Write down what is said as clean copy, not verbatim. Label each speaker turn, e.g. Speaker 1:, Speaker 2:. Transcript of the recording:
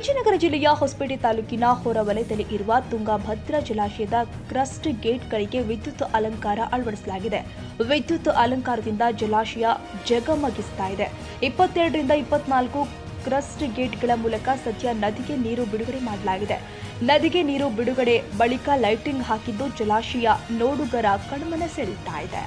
Speaker 1: ವಿಜಯನಗರ ಜಿಲ್ಲೆಯ ಹೊಸಪೇಟೆ ತಾಲೂಕಿನ ಹೊರವಲಯದಲ್ಲಿ ಇರುವ ತುಂಗಭದ್ರಾ ಜಲಾಶಯದ ಕ್ರಸ್ಟ್ ಗೇಟ್ಗಳಿಗೆ ವಿದ್ಯುತ್ ಅಲಂಕಾರ ಅಳವಡಿಸಲಾಗಿದೆ. ವಿದ್ಯುತ್ ಅಲಂಕಾರದಿಂದ ಜಲಾಶಯ ಜಗಮಗಿಸ್ತಾ ಇದೆ. 22ರಿಂದ 24 ಕ್ರಸ್ಟ್ ಗೇಟ್ಗಳ ಮೂಲಕ ಸದ್ಯ ನದಿಗೆ ನೀರು ಬಿಡುಗಡೆ ಮಾಡಲಾಗಿದೆ. ನದಿಗೆ ನೀರು ಬಿಡುಗಡೆ ಬಳಿಕ ಲೈಟಿಂಗ್ ಹಾಕಿದ್ದು ಜಲಾಶಯ ನೋಡುಗರ ಕಣ್ಮನ ಸೆಳೀತಾ ಇದೆ.